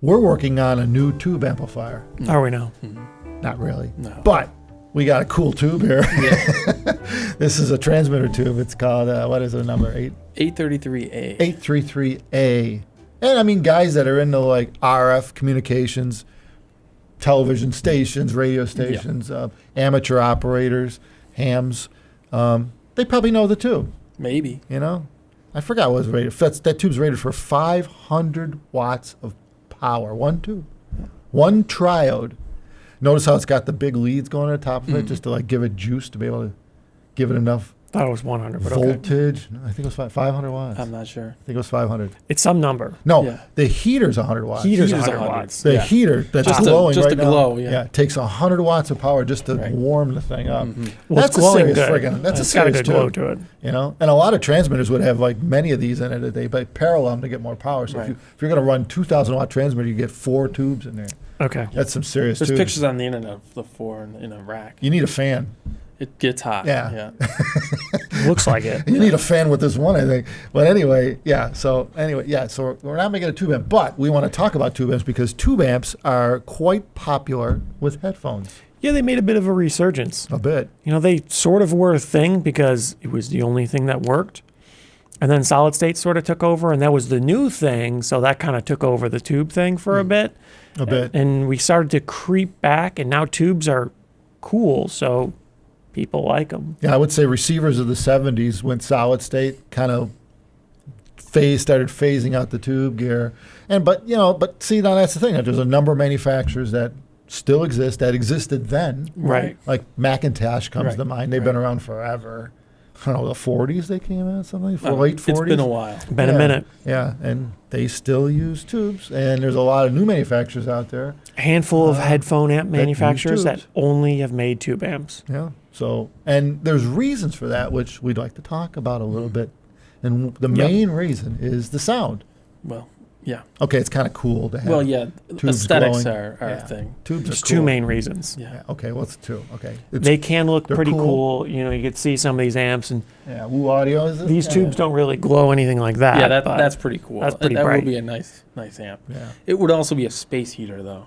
We're working on a new tube amplifier. Are we now? Not really. No. But we got a cool tube here. Yeah. This is a transmitter tube. It's called, what is the number? 833A. 833A. And I mean, guys that are into like RF communications, television stations, radio stations, amateur operators, hams, they probably know the tube. Maybe. You know? I forgot what it was rated. That tube's rated for 500 watts of power. One tube. One triode. Notice how it's got the big leads going at the top of it just to like give it juice to be able to give it enough Thought it was 100, but voltage. okay. No, I think it was 500 watts. I'm not sure. I think it was 500. It's some number. No, Yeah. the heater's 100 watts. Heater's 100 watts. The Yeah. heater that's Just glowing just right to now. glow, yeah. It takes 100 watts of power just to warm the thing up. Well, That's it's glowing a serious good. friggin'. That's It's a got a serious good glow tube. to it. You know, and a lot of transmitters would have like many of these in it. They parallel them to get more power. So Right. if you're going to run 2,000 watt transmitter, you get 4 tubes in there. Okay. That's some serious There's tubes. pictures on the internet of the 4 in a rack. You need a fan. It gets hot. Yeah. Looks like it. You need a fan with this one, I think. But anyway, so we're not making a tube amp, but we want to talk about tube amps because tube amps are quite popular with headphones. Yeah, they made a bit of a resurgence. A bit. You know, they sort of were a thing because it was the only thing that worked. And then solid state sort of took over, and that was the new thing. So that kind of took over the tube thing for a bit. A bit. And we started to creep back, and now tubes are cool. So people like them. Yeah, I would say receivers of the 70s went solid state, kind of started phasing out the tube gear. But see, now that's the thing. There's a number of manufacturers that still exist, that existed then. Right. Like Macintosh comes to mind. They've been Right. around forever. I don't know, the 40s they came out, something like late 40s. It's been a while. Been a minute. Yeah, and they still use tubes. And there's a lot of new manufacturers out there. A handful of headphone amp use manufacturers that tubes. only have made tube amps. Yeah. So, and there's reasons for that, which we'd like to talk about a little bit. And the main reason is the sound. Well, yeah. Okay, it's kind of cool to have. Well, yeah. tubes Aesthetics glowing. are a thing. Tubes There's are cool. two main reasons. Yeah. Okay, what's two? Okay. They can look they're pretty cool. cool. You know, you could see some of these amps, and Yeah. Woo Audio is it? these Yeah. tubes don't really glow anything like that. Yeah, but that's pretty cool. That's pretty that bright. would be a nice amp. Yeah. It would also be a space heater, though.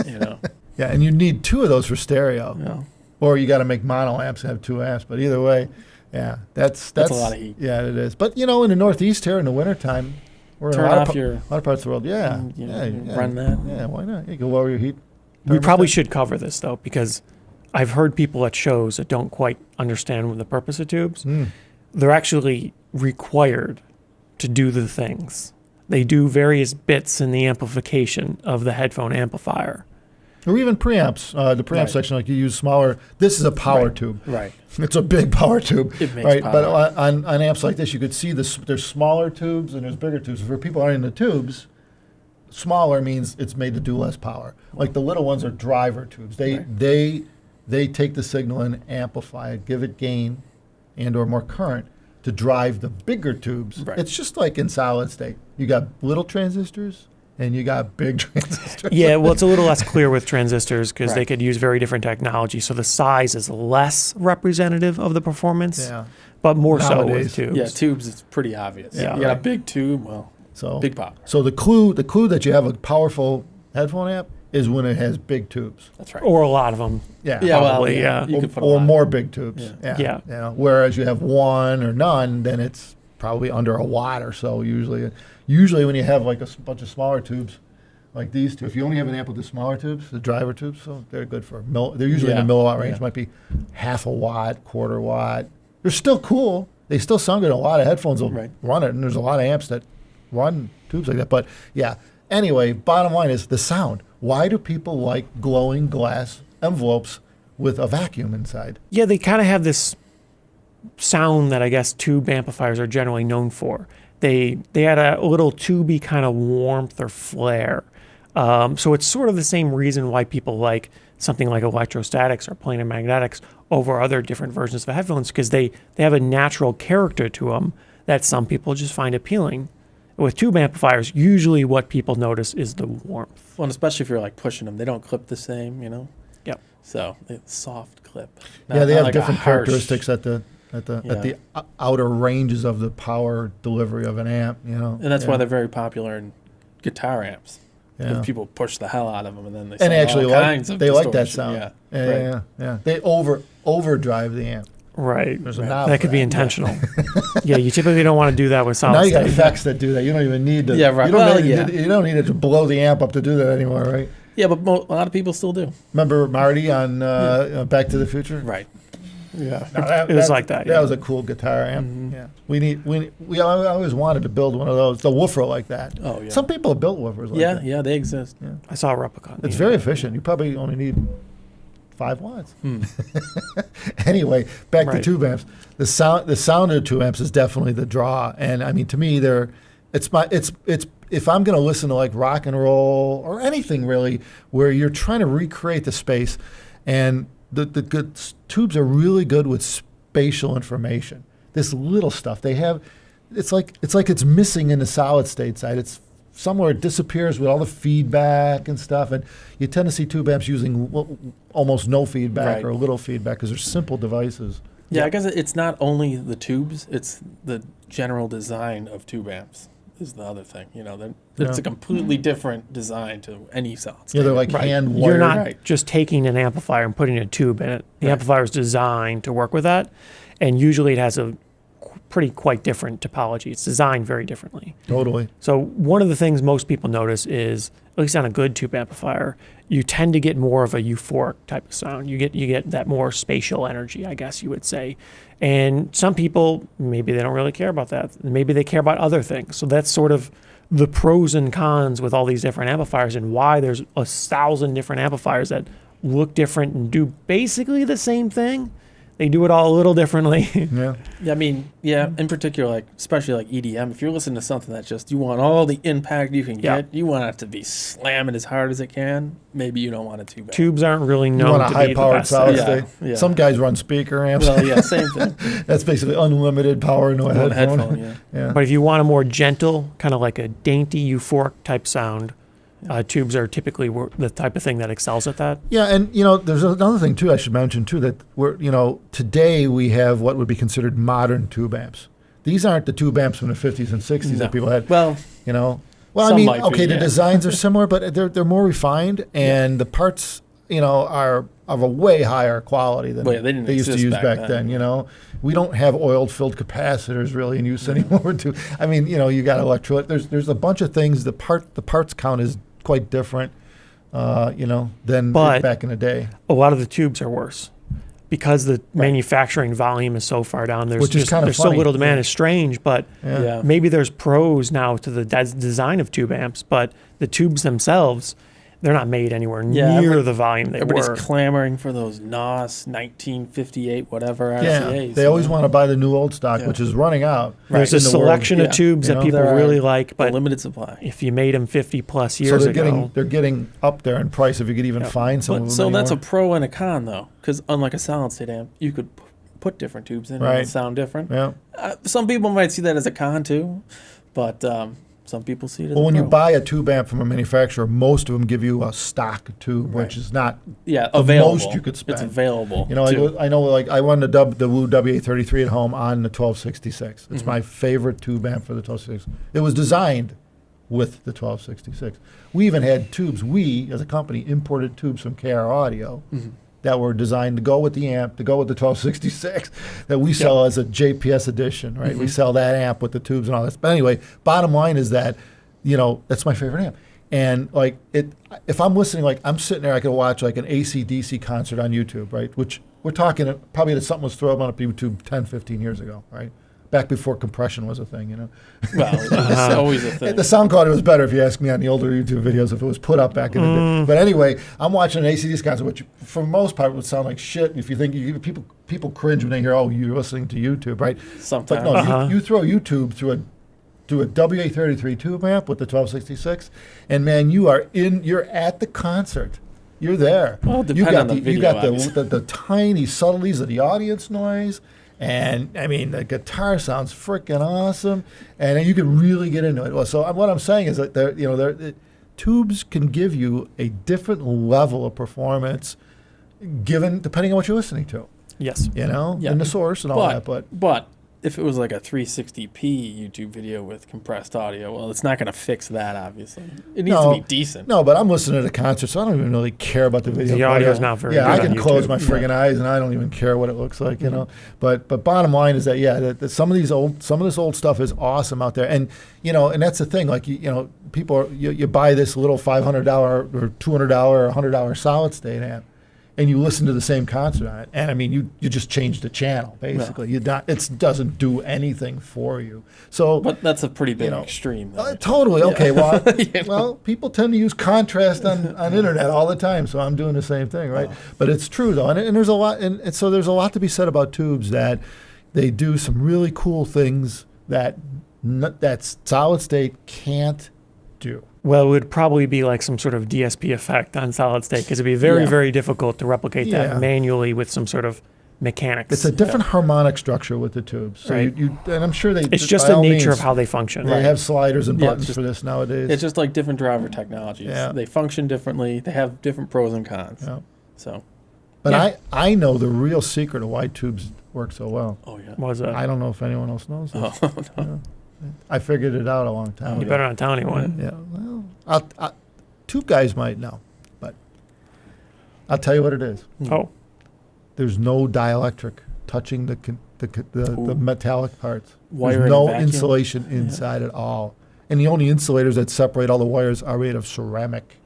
You know. Yeah, and you need 2 of those for stereo. Yeah. Or you got to make mono amps and have 2 amps. But either way, yeah, that's a lot of heat. Yeah, it is. But in the Northeast here in the wintertime, we're in Turn a lot off of, your- a lot of parts of the world. Yeah, and, you yeah, run that. Yeah, why not? You can lower your heat. We probably thermostat. should cover this though, because I've heard people at shows that don't quite understand the purpose of tubes. They're actually required to do the things. They do various bits in the amplification of the headphone amplifier. Or even preamps. The preamp Right. section, like you use smaller. This is a power tube. Right. It's a big power tube, It makes right? power. But on amps like this, you could see this. There's smaller tubes and there's bigger tubes. For people who aren't in the tubes, smaller means it's made to do less power. Like the little ones are driver tubes. They take the signal and amplify it, give it gain, and/or more current to drive the bigger tubes. Right. It's just like in solid state. You got little transistors and you got big transistors. Yeah, well, it's a little less clear with transistors because they Right. could use very different technology. So the size is less representative of the performance, Yeah. but more so Nowadays. with tubes. Yeah, tubes. It's pretty obvious. Yeah. You got a Right. big tube. Well, So big power. So the clue that you have a powerful headphone amp is when it has big tubes. That's right. Or a lot of them. Yeah. yeah, well, probably, yeah. You could put a or lot. more big tubes. Yeah. Yeah. Yeah. Whereas you have one or none, then it's probably under a watt or so usually. Usually when you have like a bunch of smaller tubes, like these two, if you only have an amp with the smaller tubes, the driver tubes, so they're good for they're usually in Yeah. the milliwatt range. Yeah. Might be half a watt, quarter watt. They're still cool. They still sound good. A lot of headphones will Right. run it, and there's a lot of amps that run tubes like that. But yeah. Anyway, bottom line is the sound. Why do people like glowing glass envelopes with a vacuum inside? Yeah, they kind of have this sound that I guess tube amplifiers are generally known for. They had a little tubey kind of warmth or flare. So it's sort of the same reason why people like something like electrostatics or planar magnetics over other different versions of headphones, because they have a natural character to them that some people just find appealing. With tube amplifiers, usually what people notice is the warmth. Well, and especially if you're like pushing them, they don't clip the same. You know. Yep. So it's soft clip. Yeah, they have like a different harsh- characteristics at the outer ranges of the power delivery of an amp. And that's why they're very popular in guitar amps. Yeah. Because people push the hell out of them, and then they And sound actually all like kinds of they like that distortion. sound. Yeah, Yeah, right. yeah. They overdrive the amp. Right. There's a Right. knob That for could be intentional. Yeah, you typically don't want to do that with solid Now you got state. effects that do that. You don't even need to. Yeah, right. You don't, Well, need, yeah. you don't need it to blow the amp up to do that anymore, right? Yeah, but a lot of people still do. Remember Marty on Back to the Future? Right. Yeah. No, It was like that, That yeah. was a cool guitar amp. Yeah, we always wanted to build one of those, the woofer like that. Oh, yeah. Some people have built woofers like Yeah, that. yeah, they exist. I saw a replica. on It's the very internet. efficient. You probably only need 5 watts. Hmm. Anyway, back to Right. tube amps. The sound of the tube amps is definitely the draw. And I mean, to me, it's if I'm going to listen to like rock and roll or anything really, where you're trying to recreate the space, and the good tubes are really good with spatial information. This little stuff they have, it's like it's missing in the solid state side. It's somewhere it disappears with all the feedback and stuff, and you tend to see tube amps using almost no feedback Right. or little feedback because they're simple devices. Yeah, I guess it's not only the tubes; it's the general design of tube amps is the other thing. You know, it's Yeah. a completely different design to any solid Yeah, state. they're like Right. hand You're wired. not Right. just taking an amplifier and putting a tube in it. The Right. amplifier is designed to work with that, and usually it has a quite different topology. It's designed very differently. Totally. So one of the things most people notice is, at least on a good tube amplifier, you tend to get more of a euphoric type of sound. You get that more spatial energy, I guess you would say. And some people, maybe they don't really care about that. Maybe they care about other things. So that's sort of the pros and cons with all these different amplifiers, and why there's 1,000 different amplifiers that look different and do basically the same thing. They do it all a little differently. Yeah. Yeah, I mean, yeah, in particular, like especially like EDM. If you're listening to something that's just you want all the impact you can Yeah. get, you want it to be slamming as hard as it can. Maybe you don't want it too bad. Tubes aren't really You known want a to be the high-powered best. solid Yeah, state. yeah. Some guys run speaker amps. Well, yeah, same thing. That's basically unlimited power into a On a headphone. headphone, yeah. Yeah. But if you want a more gentle, kind of like a dainty, euphoric type sound, tubes are typically the type of thing that excels at that. Yeah, and there's another thing too I should mention too, that today we have what would be considered modern tube amps. These aren't the tube amps from the 50s and 60s No. that people had. Well, Well, I Some mean, might be, okay, the yeah. designs are similar, but they're more refined, and the parts, are of a way higher quality than Well, yeah, they didn't used to exist use back back then. then. We don't have oil-filled capacitors really in use anymore. I mean, you got electrolyte. There's a bunch of things. The parts count is quite different, than But- back in the day. A lot of the tubes are worse because the manufacturing volume is so far down. Which is kinda there's so funny. little demand. It's strange, but yeah. maybe there's pros now to the design of tube amps, but the tubes themselves, they're not made anywhere Yeah, near the volume they Everybody's were. clamoring for those NOS 1958 whatever Yeah, RCAs. they always want to buy the new old stock, Yeah. which is running out. There's in a the world. selection Yeah. of tubes You that know, people there are really like, a but limited supply. if you made them 50 plus So years they're ago, getting up there in price if you could even Yeah. find some of But, them so that's a anymore. pro and a con though, because unlike a solid state amp, you could put different tubes in and Right. it'll sound different. Yeah. Some people might see that as a con too, but some people see it as Well, a when pro. you buy a tube amp from a manufacturer, most of them give you a stock tube, Right. which is not. yeah, the available. most you could spend. It's available. too. I know, like I run the Woo WA33 at home on the 1266. It's my favorite tube amp for the 1266. It was designed with the 1266. We even had tubes. We, as a company, imported tubes from KR Audio that were designed to go with the amp, to go with the 1266, that we sell as a JPS edition, right? We sell that amp with the tubes and all this. But anyway, bottom line is that, that's my favorite amp. And like if I'm listening, like I'm sitting there, I could watch like an AC/DC concert on YouTube, right? Which we're talking probably that something was thrown up on YouTube 10, 15 years ago, right? Back before compression was a thing. Well, it's always a thing. The sound quality was better, if you ask me, on the older YouTube videos if it was put up back in the day. But anyway, I'm watching an AC/DC concert, which for the most part would sound like shit. If you think people cringe when they hear, "Oh, you're listening to YouTube," right? Sometimes. But no, you throw YouTube through a WA33 tube amp with the 1266, and man, you're at the concert. You're there. Well, you depend got on the you video, got obviously. the tiny subtleties of the audience noise. And I mean, the guitar sounds freaking awesome, and then you can really get into it. Well, so what I'm saying is that tubes can give you a different level of performance, depending on what you're listening to. yes. Yeah. And the source and all that. But But if it was like a 360p YouTube video with compressed audio, well, it's not going to fix that, obviously. It needs to be decent. No, but I'm listening to concerts, so I don't even really care about the video. The audio's not very Yeah, good I on can close YouTube. my friggin' eyes, and I don't even care what it looks like, you know. But bottom line is that that some of this old stuff is awesome out there, and and that's the thing. Like people you buy this little $500 or $200 or $100 solid state amp, and you listen to the same concert on it, and I mean, you just change the channel basically. It doesn't do anything for you. So, but that's a pretty big extreme. Totally okay. Well, well, people tend to use contrast on internet all the time, so I'm doing the same thing, right? But it's true though, and there's a lot, and so there's a lot to be said about tubes that they do some really cool things that solid state can't do. Well, it would probably be like some sort of DSP effect on solid state because it'd be very, very difficult to replicate that manually with some sort of mechanics. It's a different harmonic structure with the tubes. So Right. and I'm sure It's just the nature of how they function. They have sliders and Yeah, buttons for this nowadays. It's just like different driver technologies. Yeah. They function differently. They have different pros and cons. Yeah. So, But I know the real secret of why tubes work so well. oh yeah. Was that? I don't know if anyone else knows this. Oh, no. I figured it out a long time You ago. better not tell anyone. Yeah, well, tube guys might know, but I'll tell you what it is. Oh, There's no dielectric touching the metallic parts. Wire There's in no a vacuum? insulation inside at all. And the only insulators that separate all the wires are made of ceramic.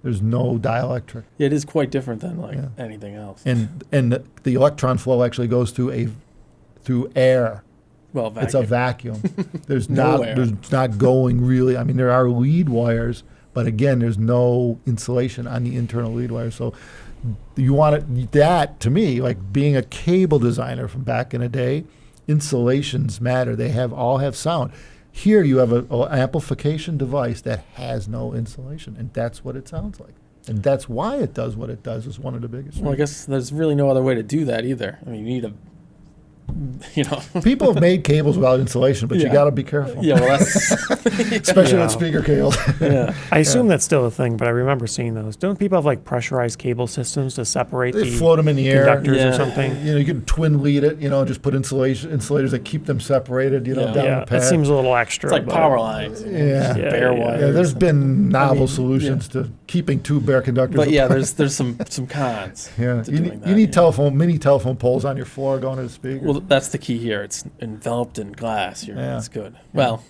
There's no dielectric. Yeah, it is quite different than like Yeah. anything else. And the electron flow actually goes through air. Well, It's a vacuum. There's not Nowhere. there's not going really. I mean, there are lead wires, but again, there's no insulation on the internal lead wires. So you want it, that to me, like being a cable designer from back in the day, insulations matter. They all have sound. Here you have an amplification device that has no insulation, and that's what it sounds like. And that's why it does what it does, is one of the biggest Well, I guess there's really no other way to do that either. I mean, you need a, People have made cables without insulation, but you Yeah. got to be careful. Yeah, well, that's Especially Yeah. with speaker cables. yeah. I assume that's still a thing, but I remember seeing those. Don't people have like pressurized cable systems to separate They the float them in the air. conductors Yeah. or something? You can twin lead it, just put insulators that keep them separated, Yeah. down Yeah, the pad. that seems a little extra. It's like but- power lines. Yeah. Yeah, Bare yeah. wires. Yeah, there's been novel mean, solutions to keeping two bare conductors But yeah, apart. there's some cons. Yeah, to you doing need, that, you need yeah. mini telephone poles on your floor going to the speaker. Well, that's the key here. It's enveloped in glass. Yeah. It's good. Well,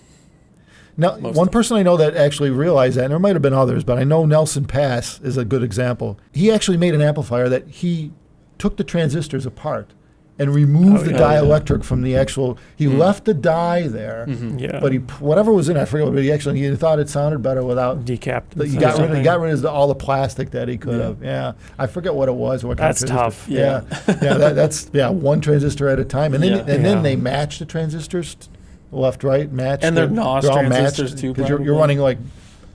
Now, most one of person I know that actually realized that, and there might have been others, but I know Nelson Pass is a good example. He actually made an amplifier that he took the transistors apart and removed the yeah. dielectric from the actual. He left the die there, Yeah. but whatever was in it, I forget. But he thought it sounded better without. decapped. He got rid of all the plastic that he could have. Yeah, I forget what it was. What kind of That's transistor. tough. Yeah, that's one transistor at a time, and then Yeah. then Yeah. they match the transistors, left, right, match. And they're NOS all transistors matched, too, because you're probably. running like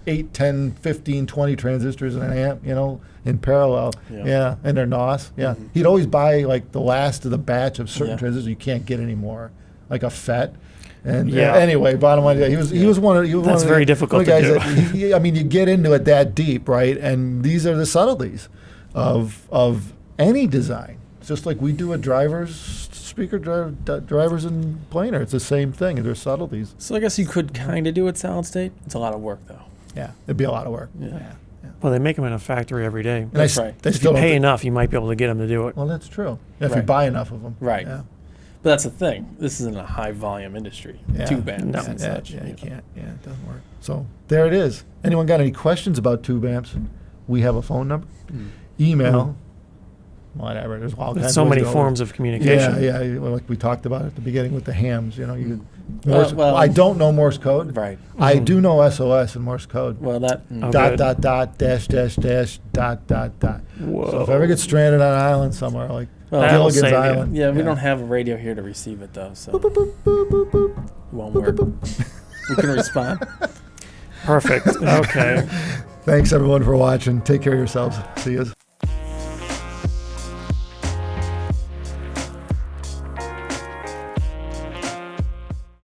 8, 10, 15, 20 transistors in an amp, in parallel. Yeah. Yeah, and they're NOS. Yeah, Mhm. he'd always buy like the last of the batch of certain Yeah. transistors you can't get anymore, like a FET. And Yeah. anyway, bottom line, he was one of That's very difficult one of the to guys do. that, I mean, you get into it that deep, right? And these are the subtleties of any design. It's just like we do a drivers and planar. It's the same thing. There's subtleties. so I guess you could kind of do it solid state. It's a lot of work though. Yeah, it'd be a lot of work. Yeah. Well, they make them in a factory every day. And That's right. They If still you don't pay thi- enough, you might be able to get them to do it. Well, that's true. If you Right. buy enough of them. Right. Yeah. But that's the thing. This isn't a high volume industry. Yeah. Tube amps No. and Yeah, such. yeah, you you know. can't. Yeah, it doesn't work. So there it is. Anyone got any questions about tube amps? We have a phone number. Email. Whatever. There's all kinds There's so of ways many to go. forms of communication. Yeah, well, like we talked about at the beginning with the hams. Well, I don't know Morse code. Right. I do know SOS and Morse code. Well, that. Oh, Dot, good. dot, dot, dash, dash, dash, dot, dot, dot. Whoa. So if I ever get stranded on an island somewhere, like Well, That'll Gilligan's save you. Island. Yeah, we don't have a radio here to receive it though, so Boop, boop, boop, boop, boop, boop. it won't work. We can respond. Perfect. Okay. Thanks everyone for watching. Take care of yourselves. See you.